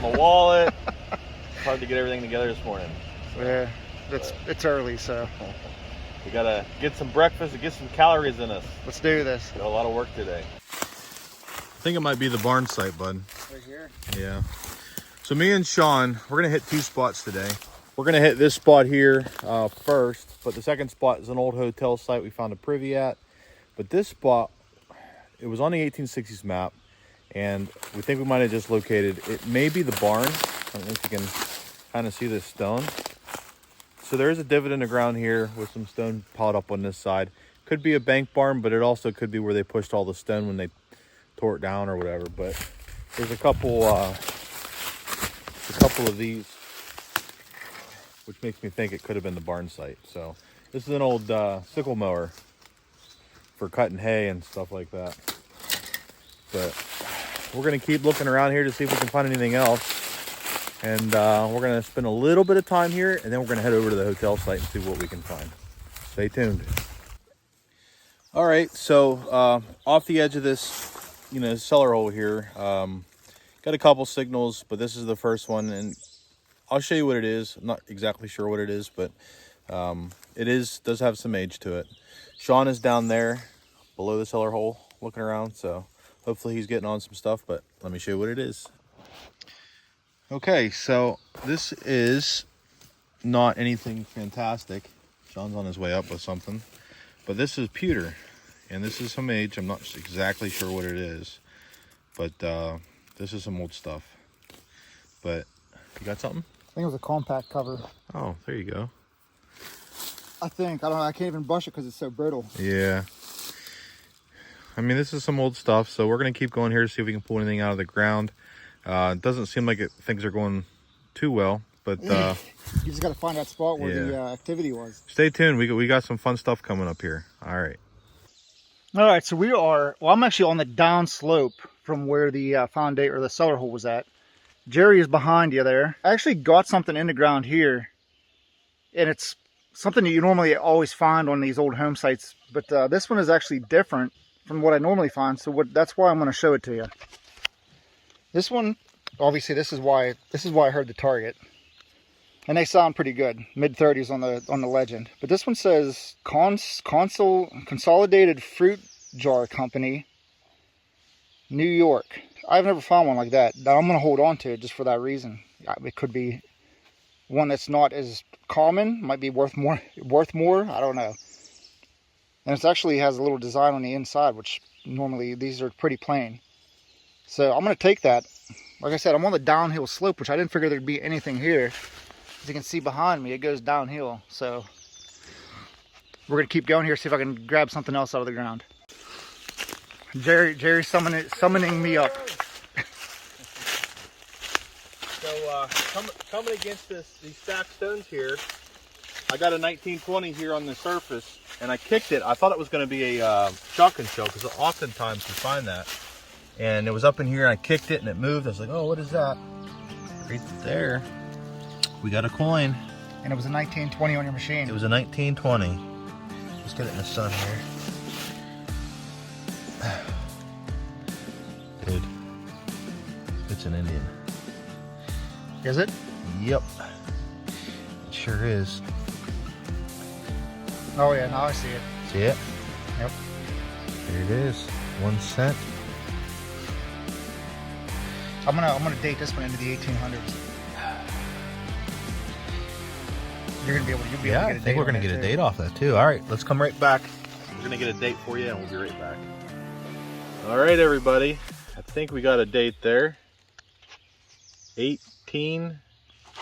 my wallet. It's hard to get everything together this morning. Yeah, it's early, so we gotta get some breakfast and get some calories in us. let's do this. Got a lot of work today. I think it might be the barn site, bud. Right here? Yeah. So me and Sean, we're gonna hit two spots today. We're gonna hit this spot here first, but the second spot is an old hotel site we found a privy at. But this spot, it was on the 1860s map, and we think we might have just located, it may be the barn. I don't know if you can kind of see this stone. So there is a divot in the ground here with some stone piled up on this side. Could be a bank barn, but it also could be where they pushed all the stone when they tore it down or whatever. But there's a couple of these, which makes me think it could have been the barn site. So this is an old sickle mower for cutting hay and stuff like that. But we're gonna keep looking around here to see if we can find anything else. And we're gonna spend a little bit of time here, and then we're gonna head over to the hotel site and see what we can find. Stay tuned. All right, so off the edge of this, cellar hole here, got a couple signals, but this is the first one, and I'll show you what it is. I'm not exactly sure what it is, but does have some age to it. Sean is down there below the cellar hole looking around, so hopefully he's getting on some stuff, but let me show you what it is. Okay, so this is not anything fantastic. Sean's on his way up with something, but this is pewter, and this is some age. I'm not exactly sure what it is, but this is some old stuff. But you got something? I think it was a compact cover. Oh, there you go. I don't know, I can't even brush it because it's so brittle. Yeah. I mean, this is some old stuff, so we're going to keep going here to see if we can pull anything out of the ground. It doesn't seem like things are going too well, but you just got to find that spot where the activity was. Stay tuned. We got some fun stuff coming up here. All right. All right, so I'm actually on the down slope from where the foundation or the cellar hole was at. Jerry is behind you there. I actually got something in the ground here, and it's something that you normally always find on these old home sites, but this one is actually different from what I normally find, so that's why I'm going to show it to you. This one, obviously, this is why I heard the target, and they sound pretty good, mid-30s on the legend. But this one says Consolidated Fruit Jar Company, New York. I've never found one like that. Now I'm going to hold on to it just for that reason. It could be one that's not as common, might be worth more. I don't know. And it actually has a little design on the inside, which normally these are pretty plain. So I'm going to take that. Like I said, I'm on the downhill slope, which I didn't figure there'd be anything here. As you can see behind me, it goes downhill. So we're going to keep going here, see if I can grab something else out of the ground. Jerry's summoning me up. So coming against these stacked stones here, I got a 1920 here on the surface, and I kicked it. I thought it was going to be a shotgun shell, because oftentimes you find that. And it was up in here, and I kicked it, and it moved. I was like, oh, what is that? Right there. We got a coin. And it was a 1920 on your machine. It was a 1920. Let's get it in the sun here. Dude, it's an Indian. Is it? Yep. It sure is. Oh yeah, now I see it. See it? Yep. There it is. 1 cent. I'm gonna date this one into the 1800s. You'll be able to get a date. I think we're gonna get a date off that too. All right, let's come right back. We're gonna get a date for you, and we'll be right back. All right, everybody. I think we got a date there. 18.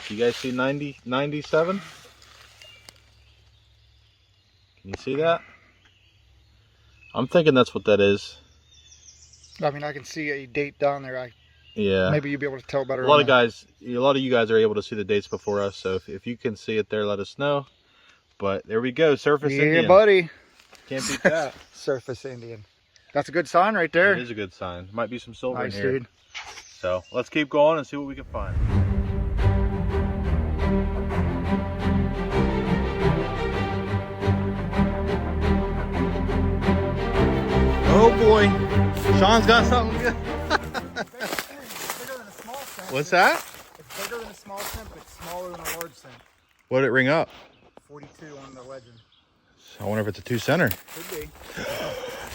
You guys see 97? Can you see that? I'm thinking that's what that is. I mean, I can see a date down there. Yeah. Maybe you'll be able to tell better. A lot of you guys are able to see the dates before us, so if you can see it there, let us know. But there we go, Surface Indian. Yeah, buddy. Can't beat that. Surface Indian. That's a good sign right there. It is a good sign. Might be some silver nice, in here. Dude. So let's keep going and see what we can find. Oh boy, Sean's got something good. Bigger than a small cent. What's that? What did it ring up? 42 on the legend. I wonder if it's a 2-center. Could be.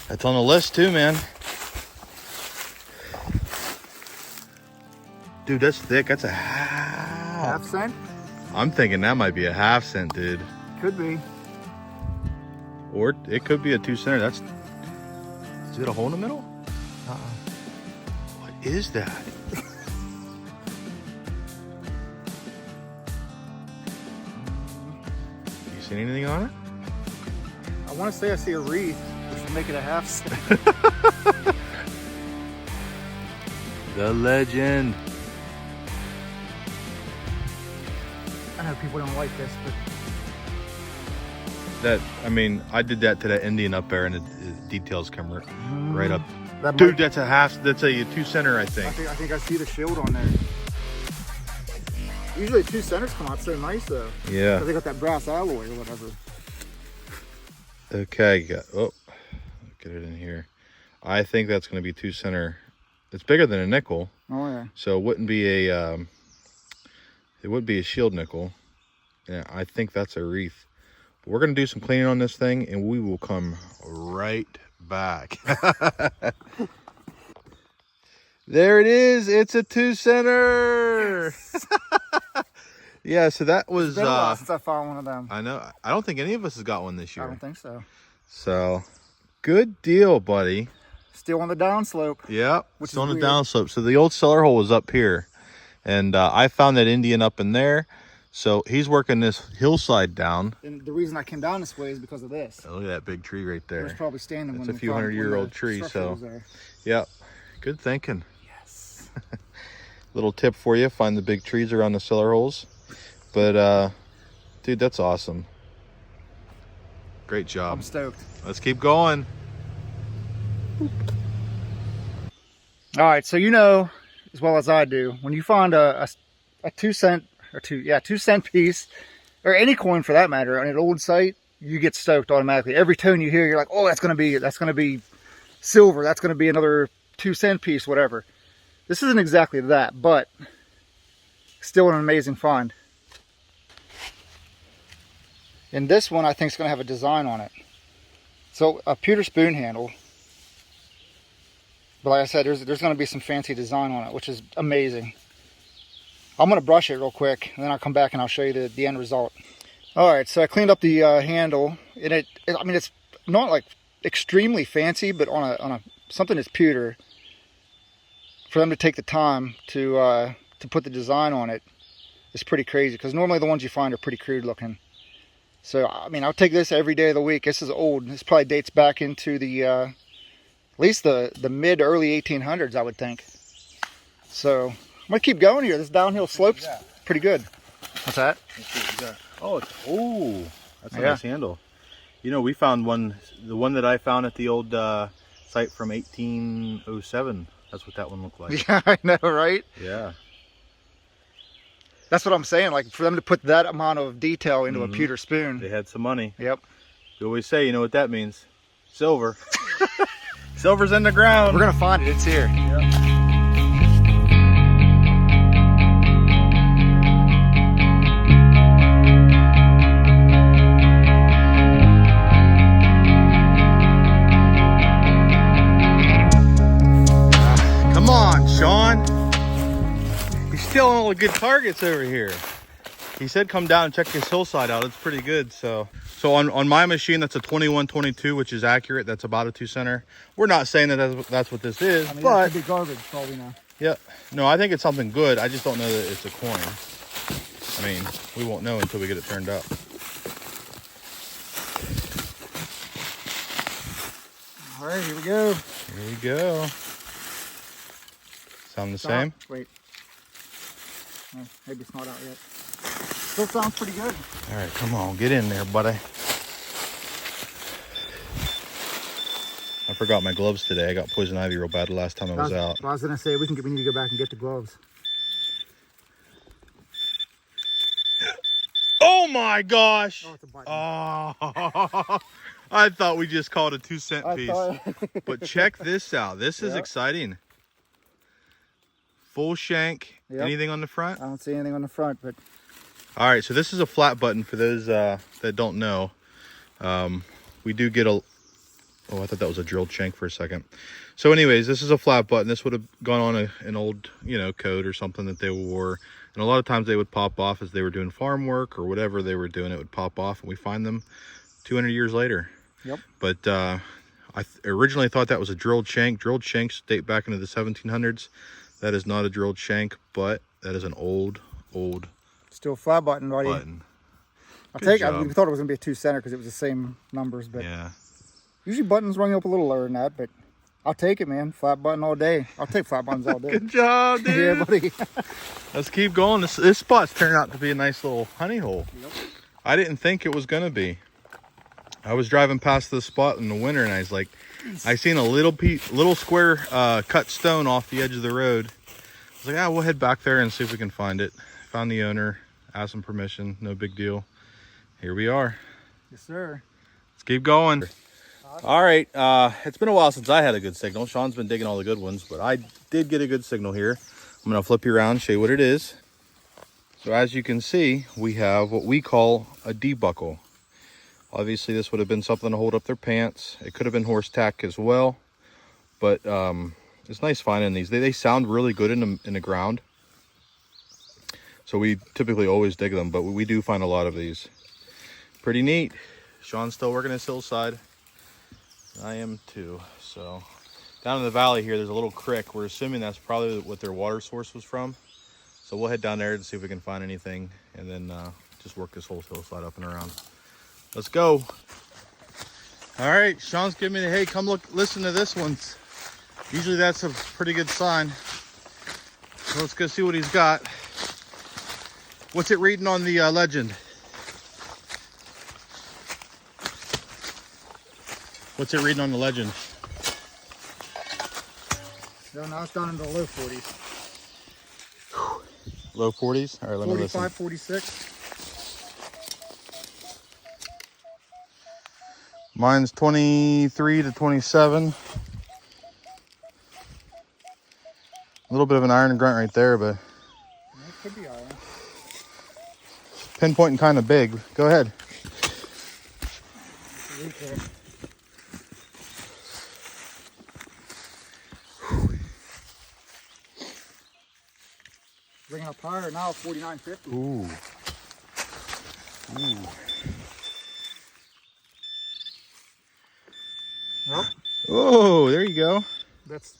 That's on the list too, man. Dude, that's thick. That's a Half cent? I'm thinking that might be a half cent, dude. Could be. Or it could be a 2-center. That's. Is it a hole in the middle? What is that? You seen anything on it? I want to say I see a wreath, which would make it a half cent. The legend. I know people don't like this, but That, I mean, I did that to that Indian up there, and the details come right up. that Dude, might, that's a 2-center, I think. I think I see the shield on there. Usually 2 centers come out so nice though. Yeah. 'Cause they got that brass alloy or whatever. Okay, oh, get it in here. I think that's going to be 2-center. It's bigger than a nickel, Oh yeah. so it wouldn't be a, it would be a shield nickel. Yeah, I think that's a wreath. We're going to do some cleaning on this thing, and we will come right back. There it is. It's a 2-center. Yeah, so that was... It's been a while since I found one of them. I know. I don't think any of us has got one this year. I don't think so. So, good deal, buddy. Still on the downslope. Yep, Which it's is on the weird. downslope. So the old cellar hole was up here. And I found that Indian up in there. So he's working this hillside down. And the reason I came down this way is because of this. Oh, look at that big tree right It was there. probably standing That's when a few hundred-year-old tree, so yep, good thinking. Yes. Little tip for you: find the big trees around the cellar holes. But dude, that's awesome. Great job. I'm stoked. Let's keep going. All right, so you know as well as I do, when you find a 2 cent or 2 cent piece, or any coin for that matter, on an old site, you get stoked automatically. Every tone you hear, you're like, oh, that's gonna be silver. That's gonna be another 2 cent piece, whatever. This isn't exactly that, but still an amazing find. And this one I think is gonna have a design on it. So a pewter spoon handle. But like I said, there's going to be some fancy design on it, which is amazing. I'm going to brush it real quick, and then I'll come back and I'll show you the end result. All right, so I cleaned up the handle, and I mean, it's not like extremely fancy, but on a something that's pewter, for them to take the time to put the design on it is pretty crazy. Because normally the ones you find are pretty crude looking. So I mean, I'll take this every day of the week. This is old. This probably dates back into the at least the mid early 1800s, I would think. So I'm gonna keep going here. This downhill slope's pretty good. What's that? Oh, that's a nice handle. You know, we found one, the one that I found at the old site from 1807. That's what that one looked like. Yeah, I know, right? Yeah. That's what I'm saying. Like, for them to put that amount of detail into a pewter spoon. They had some money. Yep. We always say, you know what that means? Silver. Silver's in the ground. We're gonna find it. It's here. Yep. Come on, Sean. He's stealing all the good targets over here. He said come down and check this hillside out. It's pretty good. So on my machine, that's a 2122, which is accurate. That's about a 2 center. We're not saying that that's what this is, I mean, but it could be garbage, for all we know. yeah, no, I think it's something good. I just don't know that it's a coin. I mean, we won't know until we get it turned up. All right, here we go. Here we go. Sound the same? Wait. Oh, maybe it's not out yet. Still sounds pretty good. All right, come on, get in there, buddy. I forgot my gloves today. I got poison ivy real bad the last time I was out. I was gonna say we need to go back and get the gloves. Oh my gosh! Oh, it's a button. Oh, I thought we just called a 2 cent piece. But check this out. This is Yep. exciting. Full shank. Yep. Anything on the front? I don't see anything on the front, but All right, so this is a flat button for those that don't know. We do get a... Oh, I thought that was a drilled shank for a second. So anyways, this is a flat button. This would have gone on an old, coat or something that they wore. And a lot of times they would pop off as they were doing farm work or whatever they were doing. It would pop off, and we find them 200 years later. Yep. But I originally thought that was a drilled shank. Drilled shanks date back into the 1700s. That is not a drilled shank, but that is an old Still flat button, buddy. button. We thought it was going to be a 2-center because it was the same numbers, but Yeah. usually buttons run up a little lower than that, but I'll take it, man. Flat button all day. I'll take flat buttons all day. Good job, dude. Yeah, buddy. Let's keep going. This spot's turned out to be a nice little honey hole. Yep. I didn't think it was going to be. I was driving past this spot in the winter, and I was like, I seen a little square cut stone off the edge of the road. I was like, we'll head back there and see if we can find it. Found the owner, asked him permission, no big deal. Here we are. Yes, sir. Let's keep going. All right, it's been a while since I had a good signal. Sean's been digging all the good ones, but I did get a good signal here. I'm gonna flip you around, show you what it is. So as you can see, we have what we call a debuckle. Obviously, this would have been something to hold up their pants. It could have been horse tack as well, but it's nice finding these. They sound really good in the ground. So we typically always dig them, but we do find a lot of these. Pretty neat. Sean's still working his hillside. I am too. So down in the valley here, there's a little creek. We're assuming that's probably what their water source was from. So we'll head down there and see if we can find anything, and then just work this whole hillside up and around. Let's go. All right, Sean's giving me the, hey, come look, listen to this one. Usually that's a pretty good sign. So let's go see what he's got. What's it reading on the legend? What's it reading on the legend? So now it's down in the low 40s. Low 40s? All right, let me listen. 45, 46. Mine's 23 to 27. A little bit of an iron grunt right there, but It could be iron. pinpointing kind of big. Go ahead. Bringing up higher now, 49.50. Ooh. Ooh. Yep. Oh, there you go. That's.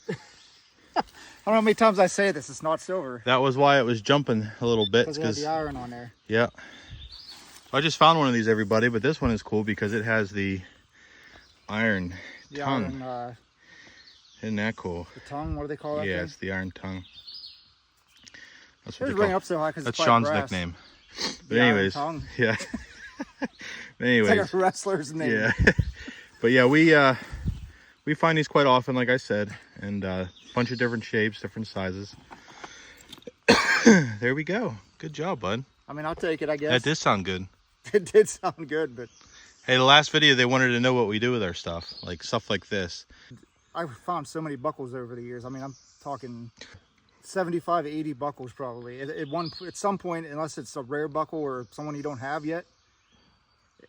I don't know how many times I say this. It's not silver. That was why it was jumping a little bit. Because it has the iron on there. Yeah. I just found one of these, everybody, but this one is cool because it has the iron tongue. Iron, Isn't that cool? the tongue, what do they call that? Yeah, thing? it's the iron tongue. That's what It's they ring call up so high because That's it's Sean's brass. nickname. But The iron anyways, tongue. yeah. Anyways, It's like a wrestler's name. yeah. But yeah, we find these quite often, like I said, and a bunch of different shapes, different sizes. There we go. Good job, bud. I mean, I'll take it, I guess. That did sound good. It did sound good, but Hey, the last video, they wanted to know what we do with our stuff, like this. I've found so many buckles over the years. I mean, I'm talking 75 to 80 buckles probably. At some point, unless it's a rare buckle or someone you don't have yet,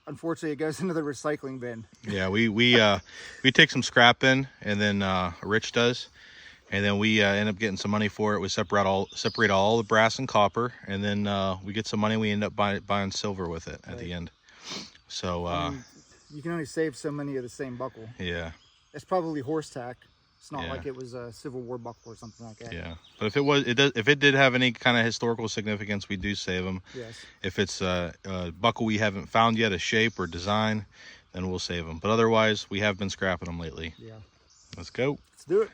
unfortunately, it goes into the recycling bin. Yeah, we take some scrap in, and then Rich does, and then we end up getting some money for it. We separate all the brass and copper, and then we get some money. We end up buying silver with it at the end. So I mean, you can only save so many of the same buckle. yeah, It's probably horse tack. It's not Yeah. like it was a Civil War buckle or something like that. yeah. But if it did have any kind of historical significance, we do save them. Yes. If it's a buckle we haven't found yet, a shape or design, then we'll save them. But otherwise, we have been scrapping them lately. Yeah. Let's go. Let's do it.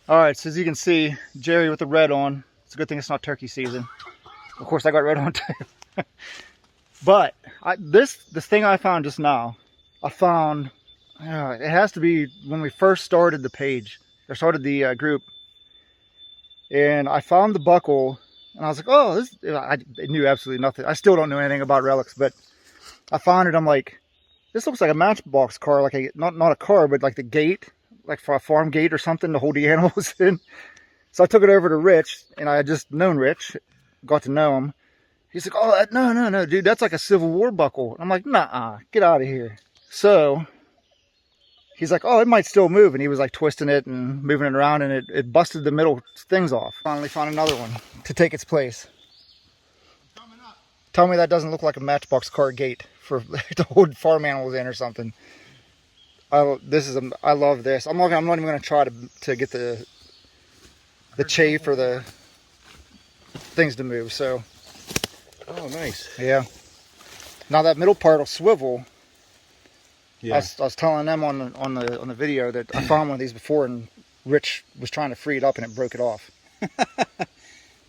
All right, so as you can see, Jerry with the red on. It's a good thing it's not turkey season. Of course, I got red on too. But this thing I found just now, I found, it has to be when we first started the page, or started the group. And I found the buckle, and I was like, oh, I knew absolutely nothing. I still don't know anything about relics, but I found it. I'm like, this looks like a matchbox car, like not a car, but like the gate, like for a farm gate or something to hold the animals in. So I took it over to Rich, and I had just known Rich, got to know him. He's like, oh, no, dude, that's like a Civil War buckle. I'm like, nah, get out of here. So he's like, oh, it might still move. And he was like twisting it and moving it around, and it busted the middle things off. Finally found another one to take its place. Tell me that doesn't look like a Matchbox car gate for to hold farm animals in or something. I love this. I'm not even going to try to get the chafe or the things to move. So. Oh, nice. Yeah. Now that middle part will swivel. Yeah. I was telling them on the video that I found one of these before, and Rich was trying to free it up and it broke it off.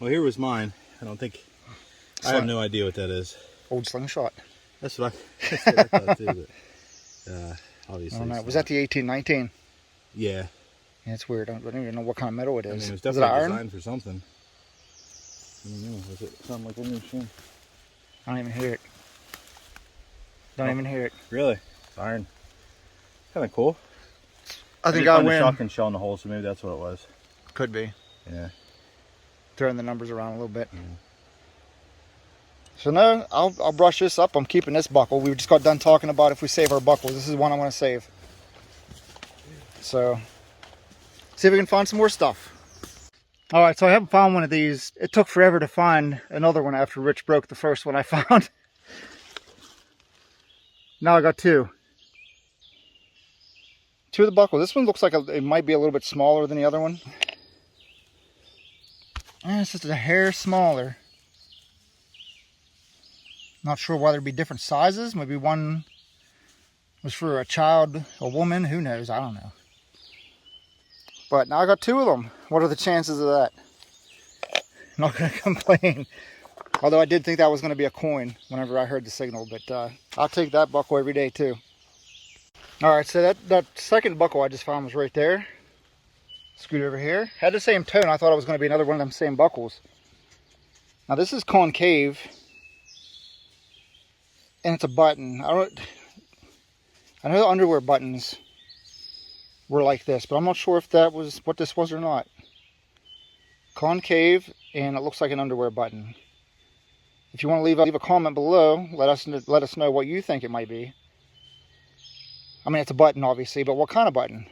Well, here was mine. I have no idea what that is. Old slingshot. That's what I thought too. But obviously. I don't know. Was that the 1819? Yeah. Yeah, it's weird. I don't even know what kind of metal it is. I mean, it was Is it definitely iron? designed for something. I don't know. Does it sound like a new machine? I don't even hear it. Don't even hear it. Really? It's iron. Kind of cool. I think did I find win. a shotgun shell in the hole, so maybe that's what it was. Could be. Yeah. Throwing the numbers around a little bit. So no, I'll brush this up. I'm keeping this buckle. We just got done talking about if we save our buckles. This is one I want to save. So, see if we can find some more stuff. All right, so I haven't found one of these. It took forever to find another one after Rich broke the first one I found. Now I got two. Two of the buckles. This one looks like it might be a little bit smaller than the other one. It's just a hair smaller. Not sure why there'd be different sizes. Maybe one was for a child, a woman, who knows? I don't know. But now I got two of them. What are the chances of that? Not going to complain. Although I did think that was going to be a coin whenever I heard the signal. But I'll take that buckle every day too. Alright, so that second buckle I just found was right there. Scoot over here. Had the same tone. I thought it was going to be another one of them same buckles. Now this is concave. And it's a button. I know the underwear buttons were like this, but I'm not sure if that was what this was or not. Concave, and it looks like an underwear button. If you want to leave a comment below, let us know what you think it might be. I mean, it's a button, obviously, but what kind of button?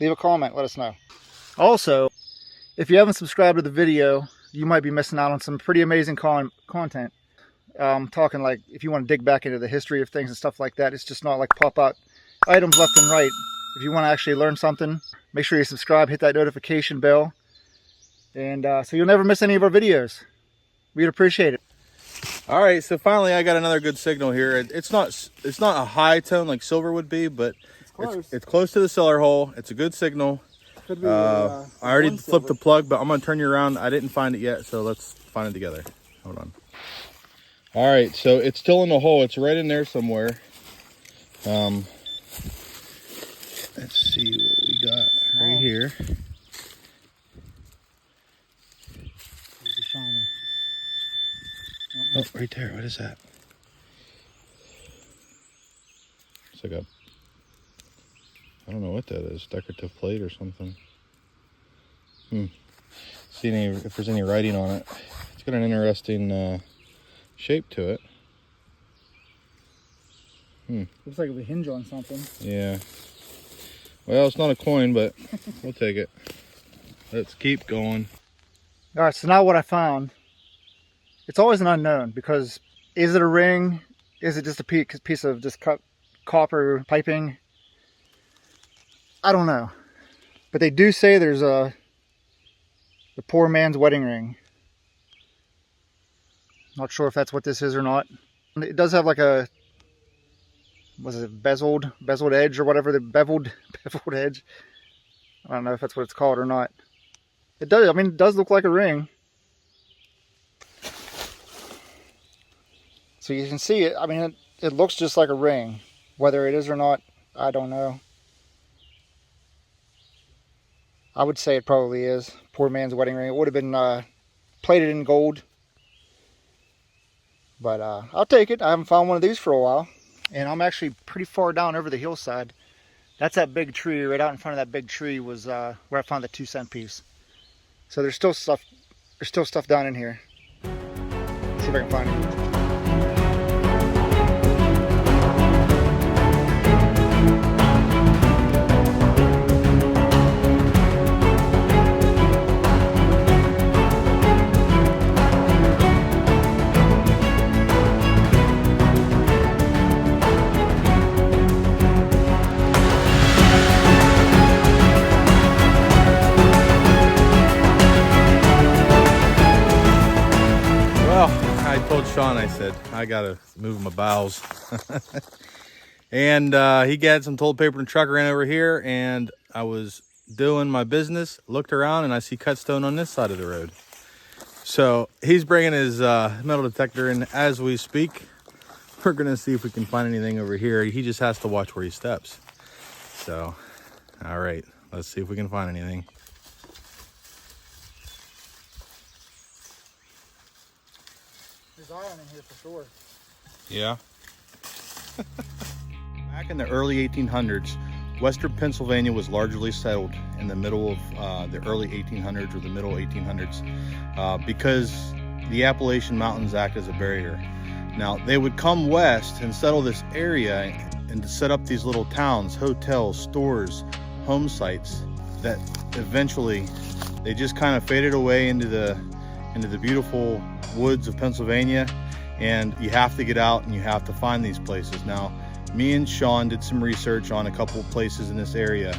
Leave a comment, let us know. Also, if you haven't subscribed to the video, you might be missing out on some pretty amazing content. Talking like if you want to dig back into the history of things and stuff like that. It's just not like pop out items left and right. If you want to actually learn something, make sure you subscribe, hit that notification bell, and so you'll never miss any of our videos. We'd appreciate it. All right, so finally I got another good signal here. It's not a high tone like silver would be, but it's close to the cellar hole. It's a good signal. Could be, I already flipped the plug, but I'm gonna turn you around. I didn't find it yet, so let's find it together. Hold on. All right, so it's still in the hole. It's right in there somewhere. Let's see what we got right here. Oh, right there. What is that? It's like a, I don't know what that is. Decorative plate or something. See if there's any writing on it. It's got an interesting shape to it. Looks like it would hinge on something. Yeah. Well, it's not a coin, but we'll take it. Let's keep going. All right, so now what I found, it's always an unknown, because is it a ring? Is it just a piece of just copper piping? I don't know. But they do say there's the poor man's wedding ring. Not sure if that's what this is or not. It does have like a, was it bezeled edge or whatever, the beveled edge. I don't know if that's what it's called or not. It does, I mean, it does look like a ring. So you can see it, I mean, it looks just like a ring. Whether it is or not, I don't know. I would say it probably is. Poor man's wedding ring. It would have been plated in gold. But I'll take it. I haven't found one of these for a while. And I'm actually pretty far down over the hillside. That's that big tree. Right out in front of that big tree was where I found the 2-cent piece. So there's still stuff down in here. See if I can find it. I told Sean, I said, I gotta move my bowels. And he got some toilet paper and truck ran over here, and I was doing my business, looked around, and I see cut stone on this side of the road. So he's bringing his metal detector in as we speak. We're gonna see if we can find anything over here. He just has to watch where he steps. So, all right, let's see if we can find anything. There's iron in here for sure. Yeah. Back in the early 1800s, Western Pennsylvania was largely settled in the middle of the early 1800s or the middle 1800s because the Appalachian Mountains act as a barrier. Now, they would come west and settle this area and to set up these little towns, hotels, stores, home sites that eventually they just kind of faded away into the beautiful woods of Pennsylvania, and you have to get out and you have to find these places. Now, me and Sean did some research on a couple of places in this area.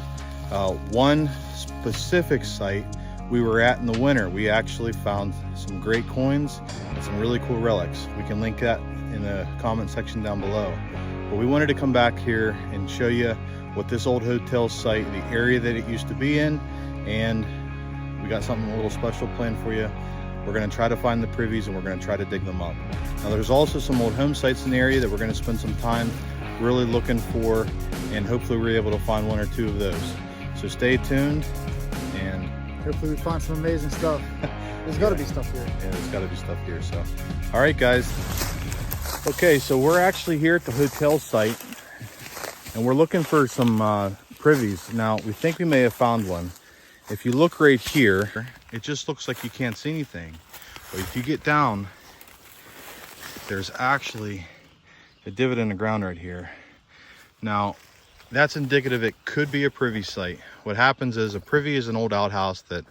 One specific site we were at in the winter, we actually found some great coins and some really cool relics. We can link that in the comment section down below. But we wanted to come back here and show you what this old hotel site, the area that it used to be in, and we got something a little special planned for you. We're going to try to find the privies and we're going to try to dig them up. Now, there's also some old home sites in the area that we're going to spend some time really looking for, and hopefully we're able to find one or two of those. So stay tuned, and Hopefully we find some amazing stuff. There's got to be stuff here. yeah, there's got to be stuff here. So, all right, guys. Okay, so we're actually here at the hotel site, and we're looking for some privies. Now, we think we may have found one. If you look right here, it just looks like you can't see anything. But if you get down, there's actually a divot in the ground right here. Now, that's indicative it could be a privy site. What happens is a privy is an old outhouse that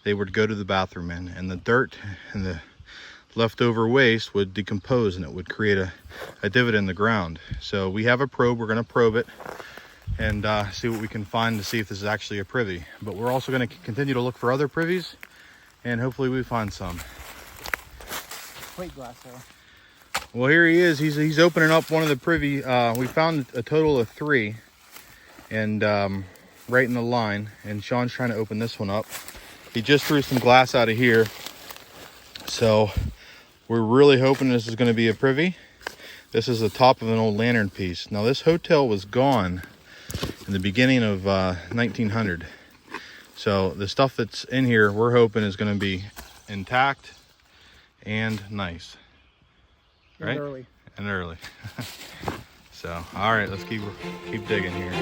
they would go to the bathroom in, and the dirt and the leftover waste would decompose and it would create a divot in the ground. So we have a probe, we're gonna probe it and see what we can find to see if this is actually a privy. But we're also gonna continue to look for other privies, and hopefully we find some. Plate glass though. Well, here he is. He's opening up one of the privy. We found a total of 3, and right in the line. And Sean's trying to open this one up. He just threw some glass out of here, so we're really hoping this is going to be a privy. This is the top of an old lantern piece. Now, this hotel was gone in the beginning of 1900. So the stuff that's in here, we're hoping is going to be intact and nice. Right? And early. So, all right, let's keep digging here.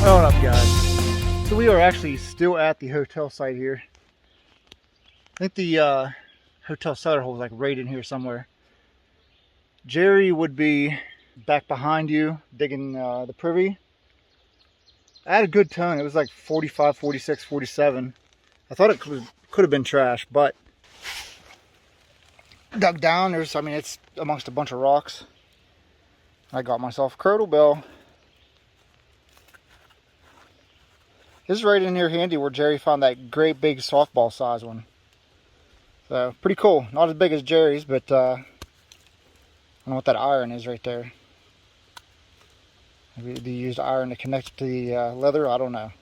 What up, guys? So we are actually still at the hotel site here. I think the hotel cellar hole is like right in here somewhere. Jerry would be back behind you digging the privy. I had a good ton. It was like 45, 46, 47. I thought it could have been trash, but dug down. I mean, it's amongst a bunch of rocks. I got myself a curdle bell. This is right in here handy where Jerry found that great big softball size one. So, pretty cool. Not as big as Jerry's, but I don't know what that iron is right there. Maybe they used iron to connect to the leather, I don't know.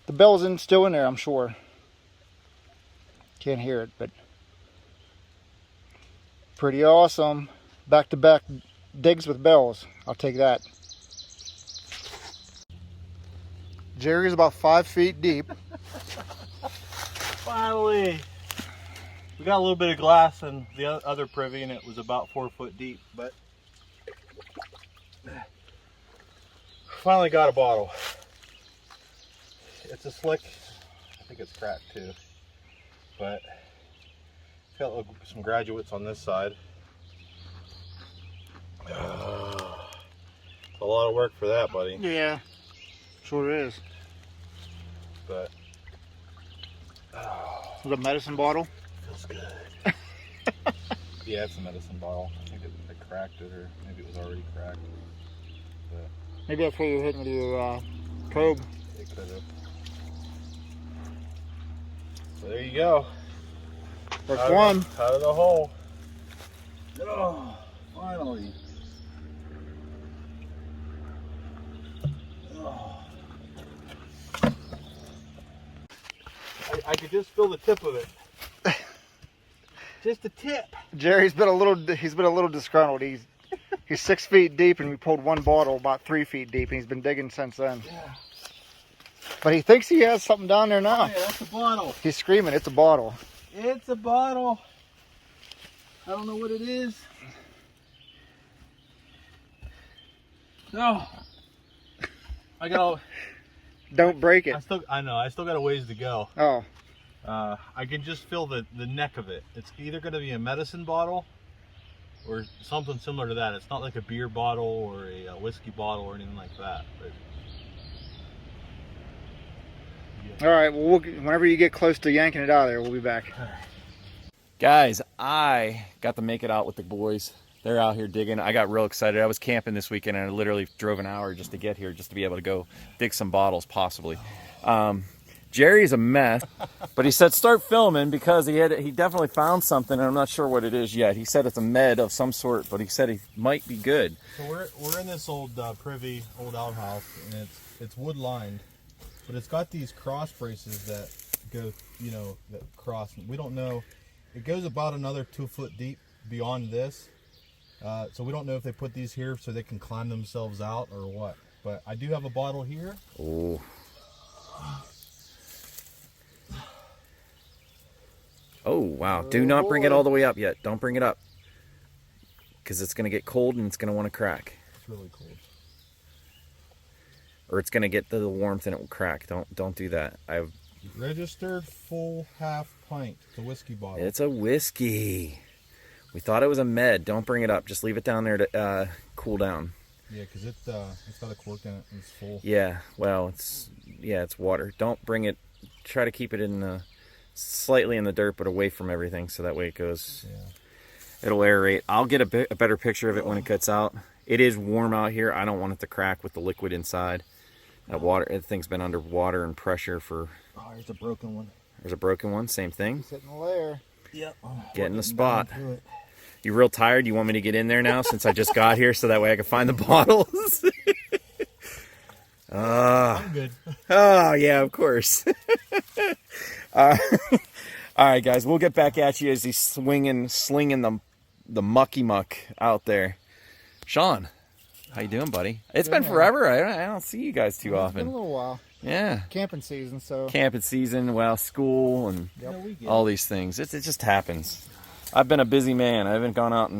The bell's still in there, I'm sure. Can't hear it, but pretty awesome. Back-to-back digs with bells. I'll take that. Jerry's about 5 feet deep. Finally, we got a little bit of glass in the other privy, and it was about 4 foot deep, but finally got a bottle. It's a slick, I think it's cracked too, but it's got some graduates on this side. It's a lot of work for that, buddy. Yeah, sure is. But Is it a medicine bottle? feels good. Yeah, it's a medicine bottle. I think it cracked it, or maybe it was already cracked. But Maybe that's where you're hitting with your probe. it could have. So there you go. First one. Out of the hole. Oh, finally. Oh. I could just feel the tip of it. Just the tip. Jerry's been a little disgruntled. He's 6 feet deep, and we pulled one bottle about 3 feet deep, and he's been digging since then. Yeah. But he thinks he has something down there now. Oh, yeah, that's a bottle. He's screaming, it's a bottle. It's a bottle. I don't know what it is. No. I got. Don't break it. I know. I still got a ways to go. Oh. I can just feel the neck of it. It's either going to be a medicine bottle or something similar to that. It's not like a beer bottle or a whiskey bottle or anything like that. But All right, well, whenever you get close to yanking it out of there, we'll be back. Guys, I got to make it out with the boys. They're out here digging. I got real excited. I was camping this weekend, and I literally drove an hour just to get here, just to be able to go dig some bottles, possibly. Jerry's a mess, but he said start filming because he definitely found something, and I'm not sure what it is yet. He said it's a med of some sort, but he said he might be good. So we're in this old privy, old outhouse, and it's wood lined, but it's got these cross braces that go, that cross. We don't know. It goes about another 2 foot deep beyond this, so we don't know if they put these here so they can climb themselves out or what. But I do have a bottle here. Oh. Oh, wow. Do not bring it all the way up yet. Don't bring it up. Because it's going to get cold and it's going to want to crack. It's really cold. Or it's going to get the warmth and it will crack. Don't do that. Registered full half pint. It's a whiskey bottle. It's a whiskey. We thought it was a med. Don't bring it up. Just leave it down there to cool down. Yeah, because it's got a cork in it and it's full. Yeah, well, it's water. Don't bring it. Try to keep it in slightly in the dirt, but away from everything, so that way it goes. Yeah. It'll aerate. I'll get a better picture of it when it gets out. It is warm out here. I don't want it to crack with the liquid inside. That thing's been under water and pressure for. Oh, there's a broken one. There's a broken one. Same thing. He's hitting the layer. Yep. Get in the spot. You real tired? You want me to get in there now since I just got here so that way I can find the bottles? I'm good. Oh, yeah, of course. All right, guys, we'll get back at you as he's slinging the mucky muck out there. Sean, how you doing, buddy? It's been forever. I don't see you guys too often. It's been a little while. Yeah. Camping season, so. Camping season, well, school, and all these things. It just happens. I've been a busy man. I haven't gone out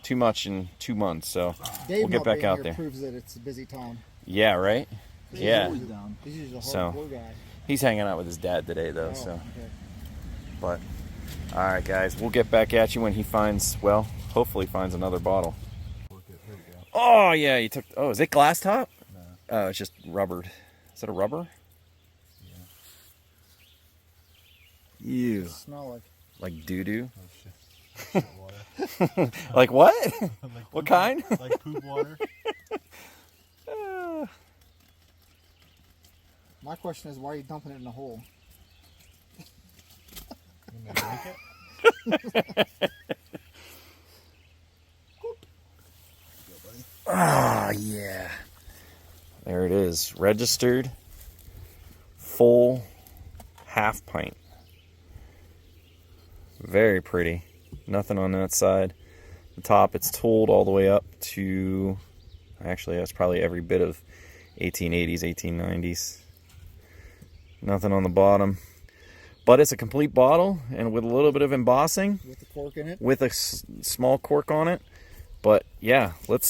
too much in 2 months, so Dave we'll get back out there. Proves that it's a busy time. Yeah, right? Yeah. He's usually a So, hardcore guy. He's hanging out with his dad today, though, Oh, so. okay. But, all right, guys, we'll get back at you when he finds, well, hopefully finds another bottle. Oh, yeah, you took, is it glass top? No. Oh, it's just rubbered. Is it a rubber? Yeah. Ew. It smell Like doo-doo? Oh, shit. Water. Like what? Like What poop, kind? Like poop water. My question is, why are you dumping it in the hole? You gonna drink it? Ah, yeah. There it is. Registered. Full half pint. Very pretty. Nothing on that side. The top, it's tooled all the way up to, actually that's probably every bit of 1880s, 1890s. Nothing on the bottom. But it's a complete bottle, and with a little bit of embossing. With the cork in it? With a small cork on it. But yeah, let's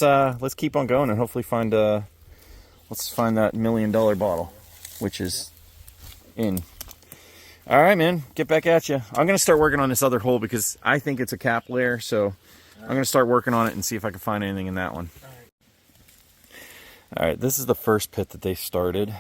keep on going and hopefully find let's find that $1 million bottle, which is in. All right, man, get back at you. I'm gonna start working on this other hole because I think it's a cap layer, so I'm gonna start working on it and see if I can find anything in that one. All right, this is the first pit that they started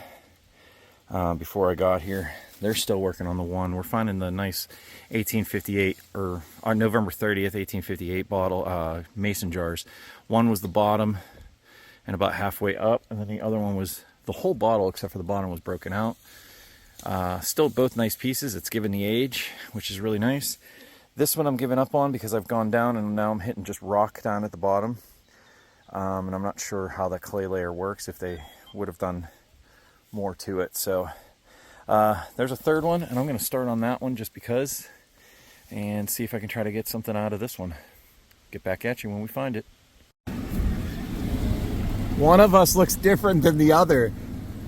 before I got here. They're still working on the one. We're finding the nice 1858, or on November 30th, 1858 bottle mason jars. One was the bottom and about halfway up, and then the other one was the whole bottle except for the bottom was broken out. Still both nice pieces. It's given the age, which is really nice. This one I'm giving up on because I've gone down and now I'm hitting just rock down at the bottom. And I'm not sure how that clay layer works, if they would have done more to it. So there's a third one, and I'm going to start on that one just because, and see if I can try to get something out of this one. Get back at you when we find it. One of us looks different than the other.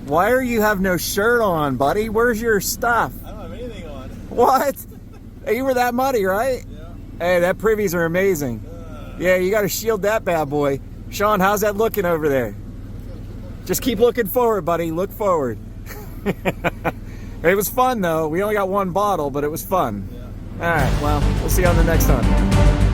Why are you have no shirt on, buddy? Where's your stuff? I don't have anything on. What? Hey, you were that muddy, right? Yeah. Hey, that privies are amazing. Yeah, you got to shield that bad boy. Sean, how's that looking over there? Just keep looking forward, buddy. Look forward. It was fun, though. We only got one bottle, but it was fun. Yeah. All right, well, we'll see you on the next one.